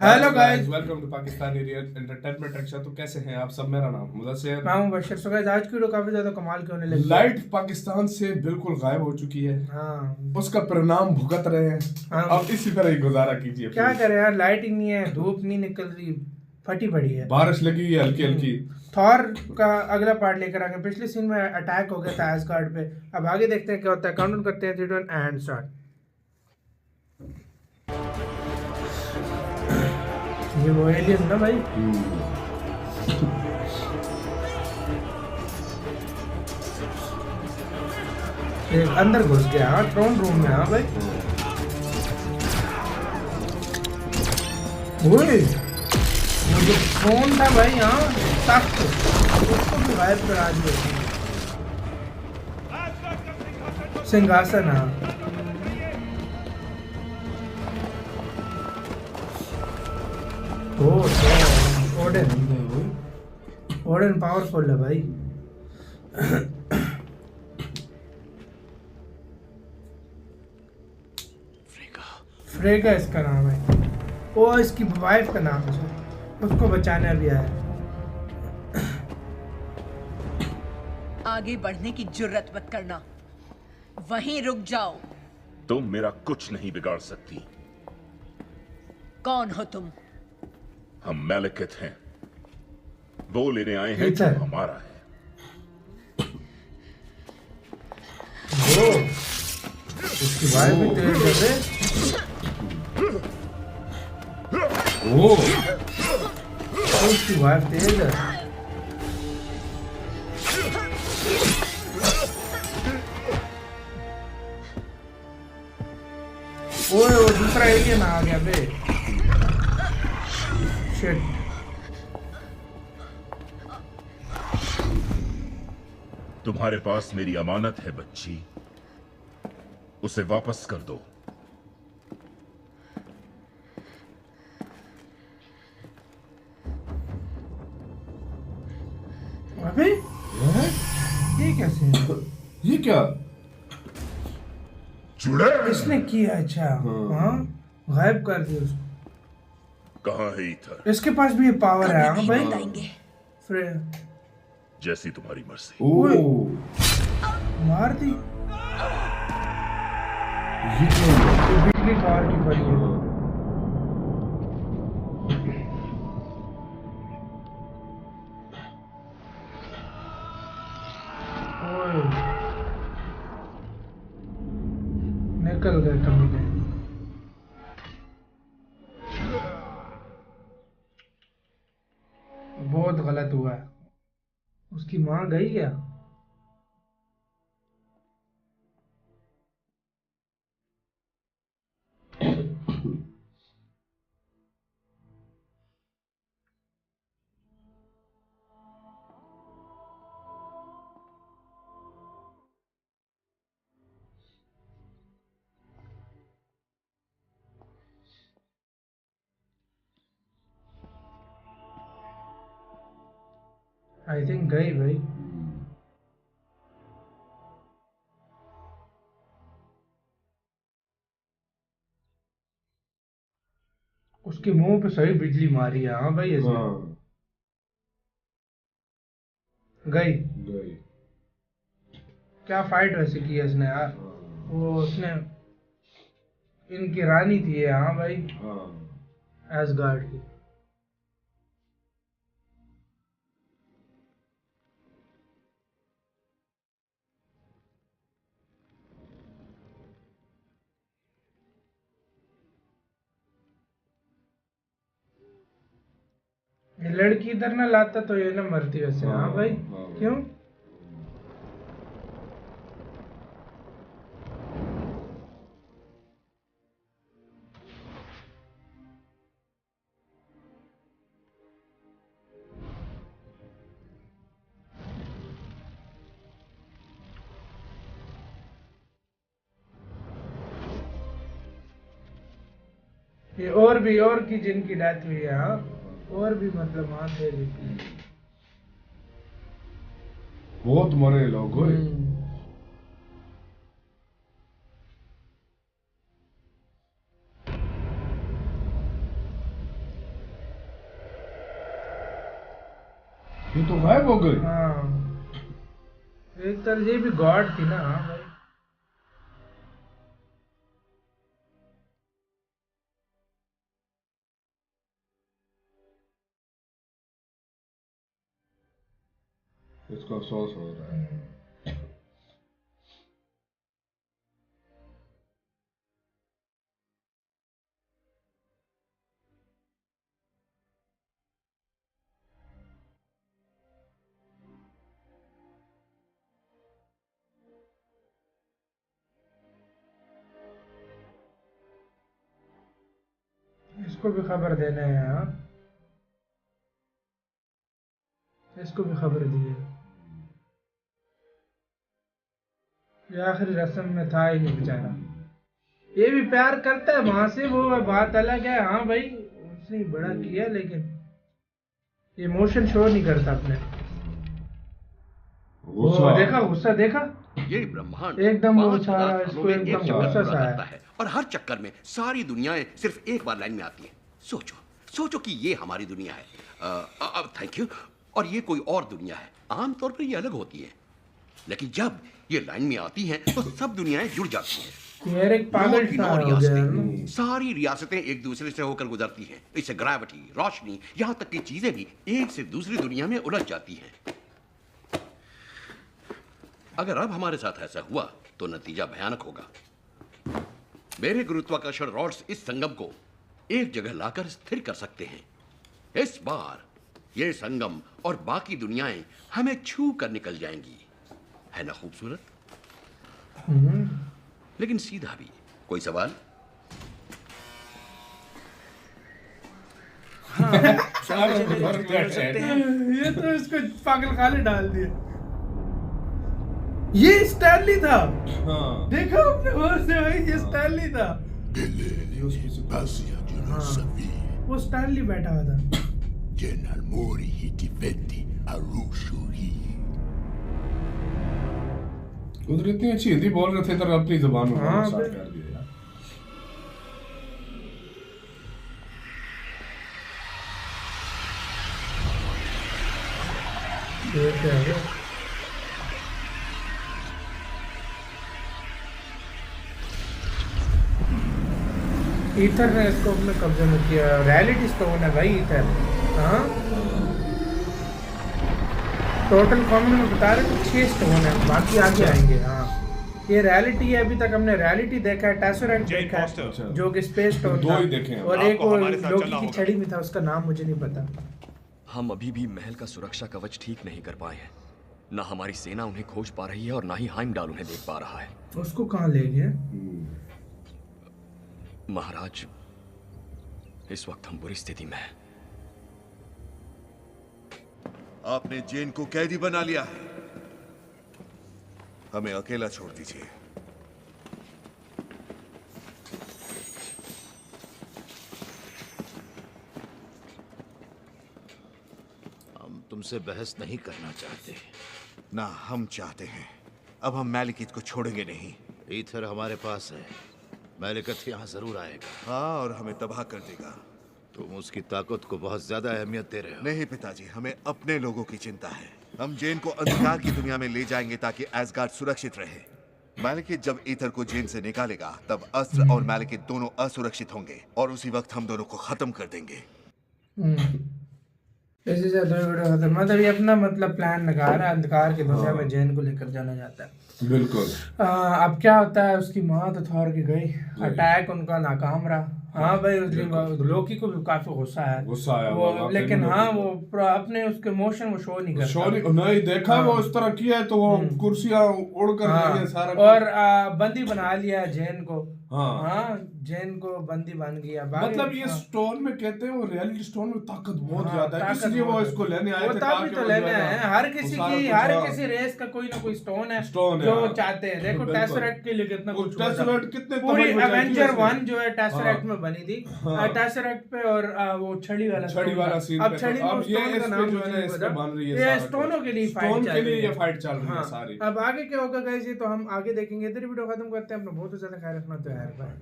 Hello guys, welcome to Pakistani real entertainment action. तो कैसे हैं आप सब? मेरा नाम मुदस्सिर। मैं हूं बशर। सो गाइस, आज की वीडियो काफी ज्यादा कमाल की होने लगी है। लाइट पाकिस्तान से बिल्कुल गायब हो चुकी है। हाँ उसका परिणाम भुगत रहे हैं। हाँ। अब इसी तरह ही गुजारा कीजिए क्या प्लीज। करें यार, लाइट ही नहीं है, धूप नहीं निकल रही, फटी पड़ी है। बारिश लगी है हल्की हल्की। थॉर का अगला पार्ट लेकर आगे। पिछले सीन में अटैक हो गया था एसगार्ड पे। अब आगे देखते हैं क्या होता है। काउंट करते हैं 3 2 1 एंड स्टार्ट। ये वो एलियन ना भाई। ये अंदर घुस गया। हाँ, ट्रोन रूम में। हाँ भाई। ओए, वो जो फोन था भाई, हाँ, तख्त, उसको भी गायब करा दिया। सिंहासन। हाँ। ओ ओडन। ओडन पावरफुल है भाई। फ्रेगा इसका नाम है। ओ, इसकी वाइफ का नाम है। उसको बचाने भी आया। आगे बढ़ने की जुर्रत मत करना, वहीं रुक जाओ। तुम मेरा कुछ नहीं बिगाड़ सकती। कौन हो तुम? हम मैलिकत हैं, वो लेने आए हैं जो इधर। हमारा है। ओ, उसकी वाइफ भी तेज है। ओ उसकी वाइफ तेज है। ओए, वो दूसरा एलियन आ गया बे। शिट। तुम्हारे पास मेरी अमानत है बच्ची, उसे वापस कर दो। अबे ये कैसे है? ये क्या? जुड़े इसने किया? अच्छा, हाँ, गायब कर दिया उसको। कहाँ है ईथर? इसके पास भी ये पावर है। हाँ नहीं भाई। बताएंगे। जैसी तुम्हारी मर्जी। ओ मार दी। ये क्या है? ये बिजली कार की पड़ी है। ओए, निकल गए कमीने। बहुत गलत हुआ है। उसकी माँ गई क्या? आई थिंक गई भाई। उसके मुंह पे सही बिजली मारी है। हाँ भाई, इसने हाँ गई। गई। क्या फाइट वैसे की है इसने यार। वो उसने, इनकी रानी थी ये। हाँ भाई, हाँ एसगार्ड की। ये लड़की इधर ना लाता तो ये ना मरती वैसे। हाँ भाई। हाँ। क्यों? ये और की जिनकी डेथ हुई है। हाँ, और भी मतलब वहां थे लेकिन। बहुत मरे लोग ओए। ये तो गायब हो गई। हाँ, एक तरह ये भी गॉड थी ना। हाँ भाई, इसको अफसोस हो रहा है। इसको भी खबर देना है। हाँ, इसको भी खबर दी है। ये आखिरी रस्म में था ही नहीं बेचारा। ये भी प्यार करता है वहां से, वो बात अलग है। हाँ भाई, उसने बड़ा किया, लेकिन इमोशन शो नहीं करता अपने। वो देखा, गुस्सा देखा, ये ब्रह्मांड एकदम वो 5,000 सारा सालों इसको में एक एकदम चक्कर गुस्सा पूरा सा करता है। है और हर चक्कर में सारी दुनियाएं सिर्फ एक बार लाइन में आती हैं। सोचो सोचो कि ये हमारी दुनिया है। Thank you. और ये कोई और दुनिया है। आमतौर पर ये अलग होती है, लेकिन जब ये लाइन में आती हैं तो सब दुनियाएं जुड़ जाती हैं। यार एक पागल नौ की सा नौ हो गया है ना। रियासतें, सारी रियासतें एक दूसरे से होकर गुजरती हैं। इससे ग्रेविटी, रोशनी, यहाँ तक की चीजें भी एक से दूसरी दुनिया में उलझ जाती हैं। अगर अब हमारे साथ ऐसा हुआ तो नतीजा भयानक होगा। मेरे गुरुत्वाकर्षण रॉड्स इस संगम को एक जगह लाकर स्थिर कर सकते हैं। इस बार ये संगम और बाकी दुनियाएं हमें छू कर निकल जाएंगी। है ना खूबसूरत? लेकिन सीधा भी। कोई सवाल? ये तो इसको पागल खाने डाल दिया। ये स्टैनली था। हाँ। देखा अपने गौर से भाई, ये स्टैनली था। वो स्टैनली बैठा हुआ था। उधर इतनी अच्छी हिंदी बोल रहे थे, इधर अपनी जुबान में हाँ, बोलना स्टार्ट कर दिया यार। ये क्या है? ईथर ने इसको अपने कब्जे में किया। रियलिटी स्टोन है भाई ईथर। हाँ, टोटल कॉमन में बता रहे तो 6 स्टोन है, बाकी आगे आएंगे। हाँ, ये रियलिटी है। अभी तक हमने रियलिटी देखा है, टेसरेक्ट देखा है जो कि स्पेस स्टोन दो था, ही देखे हैं। और एक वो लोकी की छड़ी में था, उसका नाम मुझे नहीं पता। हम अभी भी महल का सुरक्षा कवच ठीक नहीं कर पाए हैं। ना हमारी सेना उन्हें खोज पा रही है और ना ही हाइमडाल उन्हें देख पा रहा है। उसको कहाँ ले गए? महाराज, इस वक्त हम बुरी स्थिति में हैं। आपने जेन को कैदी बना लिया है। हमें अकेला छोड़ दीजिए। हम तुमसे बहस नहीं करना चाहते। ना हम चाहते हैं। अब हम मैलिकित को छोड़ेंगे नहीं। ईथर हमारे पास है। मैलिकत यहाँ जरूर आएगा। हाँ, और हमें तबाह कर देगा। तुम उसकी ताकत को बहुत ज्यादा अहमियत दे रहे हो। नहीं पिताजी, हमें अपने लोगों की चिंता है। हम जेन को अंधकार की दुनिया में ले जाएंगे ताकि एसगार्ड सुरक्षित रहे। मैलिकित जब ईथर को जेन से निकालेगा तब अस्त्र और मैलिकित दोनों असुरक्षित होंगे और उसी वक्त हम दोनों को खत्म कर देंगे। इसी से 2 वीडियो खत्म। मतलब ये अपना मतलब प्लान लगा रहा है, अंधकार की दुनिया में जेन को लेकर जाना चाहता है। बिल्कुल। अब क्या होता है, उसकी माँ तो थॉर की गई, अटैक उनका नाकाम रहा। हाँ भाई, लोकी को भी काफी गुस्सा है, गुस्सा आया वो, लेकिन हाँ वो अपने उसके इमोशन वो शो नहीं करता। नहीं देखा। हाँ। वो इस तरह किया है तो वो कुर्सियां उड़कर हाँ, सारा और बंदी बना लिया जेन को। हाँ, जेन को बंदी बन गया। मतलब ये स्टोन में कहते हैं, वो रियलिटी स्टोन में ताकत बहुत ज्यादा है, इसलिए वो इसको लेने आए थे। ताकत तो लेने आए हैं। हर किसी रेस का कोई ना कोई स्टोन है जो चाहते हैं। देखो टेसरेक्ट के लिए कितना कुछ हुआ था। पूरी एवेंजर 1 जो है टेसरेक्ट में बनी थी। टेसरेक्ट पे और वो छड़ी वाला सीन। अब छड़ी में स्टोन का नाम जो है इसमें बन रही है। ये स्टोनों के लिए फाइट चल रही है सारी। अब आगे क्या होगा गाइस, ये तो हम आगे देखेंगे। इधर वीडियो खत्म करते हैं। अपना बहुत ज्यादा ख्याल रखना। तो यार बाय।